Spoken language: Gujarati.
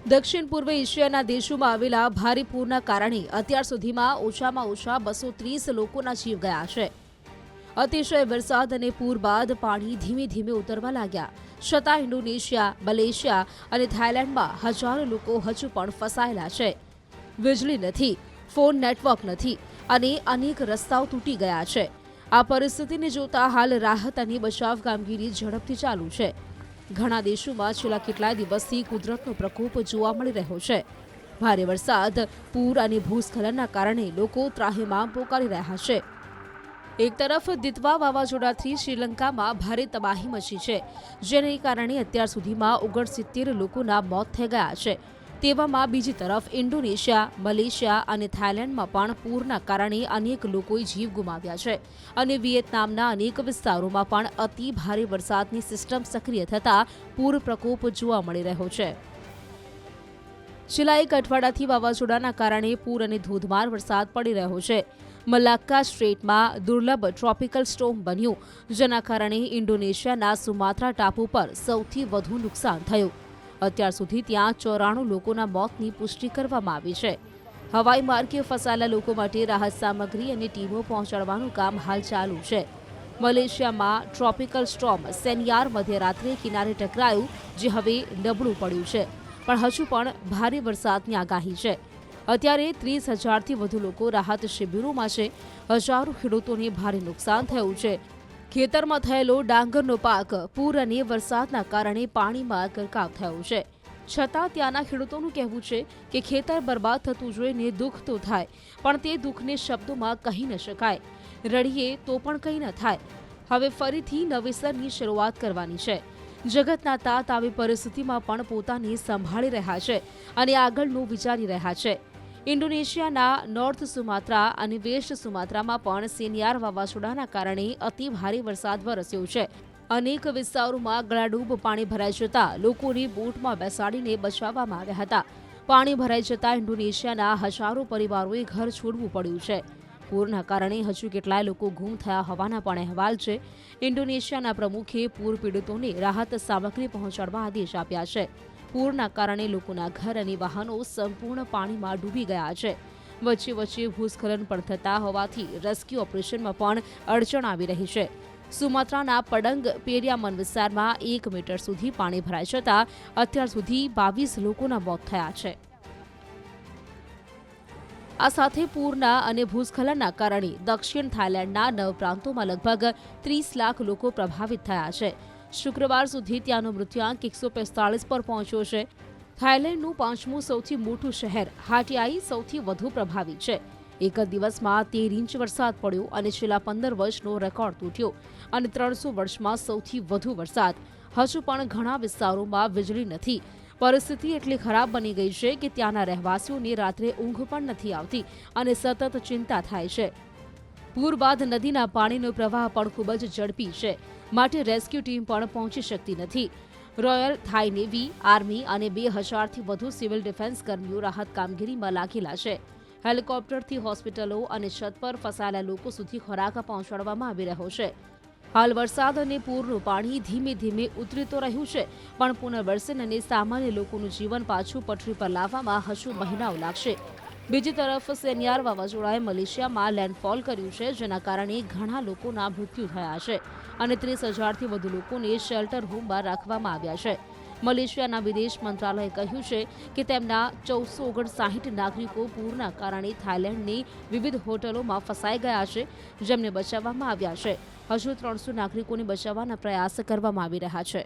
દક્ષિણ પૂર્વ એશિયાના દેશોમાં આવેલા ભારે પૂરના કારણે અત્યાર સુધીમાં ઓછામાં ઓછા 230 લોકોના જીવ ગયા છે। અતિશય વરસાદ અને પૂર બાદ પાણી ધીમે ધીમે ઉતરવા લાગ્યા, છતાં ઇન્ડોનેશિયા, મલેશિયા અને થાઇલેન્ડમાં હજારો લોકો હજુ પણ ફસાયેલા છે। વીજળી નથી, ફોન નેટવર્ક નથી અને અનેક રસ્તાઓ તૂટી ગયા છે। આ પરિસ્થિતિને જોતા હાલ રાહત અને બચાવ કામગીરી ઝડપથી ચાલુ છે। ઘણા દેશોમાં છેલ્લા કેટલાય દિવસથી કુદરતનો પ્રકોપ જોવા મળી રહ્યો છે। ભારે વરસાદ, પૂર અને ભૂસ્ખલનના કારણે લોકો ત્રાહિમામ પોકારી રહ્યા છે। એક તરફ દિત્વા વાવાઝોડાથી શ્રીલંકામાં ભારે તબાહી મચી છે, જેને કારણે અત્યાર સુધીમાં 69 લોકોના મોત થઈ ગયા છે। તેવામાં બીજી તરફ ઇન્ડોનેશિયા, મલેશિયા અને થાઇલેન્ડમાં પણ પૂરના કારણે અનેક લોકોએ જીવ ગુમાવ્યા છે અને વિયેતનામના અનેક વિસ્તારોમાં પણ અતિ ભારે વરસાદની સિસ્ટમ સક્રિય થતાં પૂર પ્રકોપ જોવા મળી રહ્યો છે। છેલ્લા એક અઠવાડિયાથી વાવાઝોડાના કારણે પૂર અને ધોધમાર વરસાદ પડી રહ્યો છે। મલાક્કા સ્ટ્રેટમાં દુર્લભ ટ્રોપિકલ સ્ટોર્મ બન્યું, જેના કારણે ઇન્ડોનેશિયાના સુમાત્રા ટાપુ પર સૌથી વધુ નુકસાન થયું। અત્યાર સુધી ત્યાં 94 લોકોના મોતની પુષ્ટિ કરવામાં આવી છે। હવાઈ માર્ગે ફસાયેલા લોકો માટે રાહત સામગ્રી અને ટીમો પહોંચાડવાનું કામ હાલ ચાલુ છે। મલેશિયામાં ટ્રોપિકલ સ્ટોર્મ સેનિયાર મધ્યરાત્રે કિનારે ટકરાયું, જે હવે નબળું પડ્યું છે, પણ હજુ પણ ભારે વરસાદની આગાહી છે। અત્યારે 30,000થી વધુ લોકો રાહત શિબિરોમાં છે। હજારો ખેડૂતોને ભારે નુકસાન થયું છે। ખેતરમાં થયેલો ડાંગરનો પાક પૂર અને વરસાદના કારણે પાણીમાં ગરકાવ થયો છે, છતાં ત્યાંના ખેડૂતોનું કહેવું છે કે ખેતર બરબાદ થતું જોઈને દુઃખ તો થાય, પણ તે દુઃખને શબ્દોમાં કહી ન શકાય। રડીએ તો પણ કંઈ ન થાય। હવે ફરીથી નવેસરની શરૂઆત કરવાની છે। જગતના તાત આવી પરિસ્થિતિમાં પણ પોતાને સંભાળી રહ્યા છે અને આગળનું વિચારી રહ્યા છે। ઇન્ડોનેશિયાના નોર્થ સુમાત્રા અને વેસ્ટ સુમાત્રામાં પણ સેનિયાર વાવાઝોડાના કારણે અતિ ભારે વરસાદ વરસ્યો છે। અનેક વિસ્તારોમાં ગળાડૂબ પાણી ભરાઈ જતા લોકોને બોટમાં બેસાડીને બચાવવામાં આવ્યા હતા। પાણી ભરાઈ જતા ઇન્ડોનેશિયાના હજારો પરિવારોએ ઘર છોડવું પડ્યું છે। પૂરના કારણે હજુ કેટલાય લોકો ગુમ થયા હોવાના પણ અહેવાલ છે। ઇન્ડોનેશિયાના પ્રમુખે પૂર પીડિતોને રાહત સામગ્રી પહોંચાડવા આદેશ આપ્યા છે। પૂરના કારણે લોકોના ઘર અને વાહનો સંપૂર્ણ પાણીમાં ડૂબી ગયા છે। વચ્ચે વચ્ચે ભૂસ્ખલન પણ થતા હોવાથી રેસ્ક્યુ ઓપરેશનમાં પણ અડચણ આવી રહી છે। સુમાત્રાના પડંગ પેરિયામન વિસ્તારમાં 1 મીટર સુધી પાણી ભરાઈ જતા અત્યાર સુધી 22 લોકોના મોત થયા છે। આ સાથે પૂરના અને ભૂસ્ખલનના કારણે દક્ષિણ થાઇલેન્ડના 9 પ્રાંતોમાં લગભગ 30 લાખ લોકો પ્રભાવિત થયા છે। શુક્રવાર સુધી ત્યાંનો મૃત્યુઆંક 145 પર પહોંચ્યો છે। થાઇલેન્ડનું 5મું સૌથી મોટું શહેર હાટિયાઈ સૌથી વધુ પ્રભાવિત છે। એક જ દિવસમાં 13 ઇંચ વરસાદ પડ્યો અને છેલ્લા 15 વર્ષનો રેકોર્ડ તૂટ્યો અને 300 વર્ષમાં સૌથી વધુ વરસાદ। હજુ પણ ઘણા વિસ્તારોમાં વીજળી નથી। પરિસ્થિતિ એટલી ખરાબ બની ગઈ છે કે ત્યાંના રહેવાસીઓને રાત્રે ઊંઘ પણ નથી આવતી અને સતત ચિંતા થાય છે। પૂર બાદ નદીના પાણીનો પ્રવાહ પણ ખૂબ જ ઝડપી છે, માટે રેસ્ક્યુ ટીમ પણ પહોંચી શકતી નથી। રોયલ થાઈ નેવી, આર્મી અને 2000થી વધુ સિવિલ ડિફેન્સ કર્મીઓ રાહત કામગીરીમાં લાગેલા છે। હેલિકોપ્ટરથી હોસ્પિટલો અને છત પર ફસાયેલા લોકો સુધી ખોરાક પહોંચાડવામાં આવી રહ્યો છે। હાલ વરસાદ અને પૂરનું પાણી ધીમે ધીમે ઉતરી તો રહ્યું છે, પણ પુનર્વસન અને સામાન્ય લોકોનું જીવન પાછું પટરી પર લાવવામાં હજુ મહિનાઓ લાગશે। બીજી તરફ સેનિયાર વાવાઝોડાએ મલેશિયામાં લેન્ડફોલ કર્યું છે, જેના કારણે ઘણા લોકોના મૃત્યુ થયા છે અને 30,000થી વધુ લોકોને શેલ્ટર હોમમાં રાખવામાં આવ્યા છે। મલેશિયાના વિદેશ મંત્રાલયે કહ્યું છે કે તેમના 1459 નાગરિકો પૂરના કારણે થાઇલેન્ડની વિવિધ હોટલોમાં ફસાઈ ગયા છે, જેમને બચાવવામાં આવ્યા છે। હજુ 300 નાગરિકોને બચાવવાના પ્રયાસ કરવામાં આવી રહ્યા છે।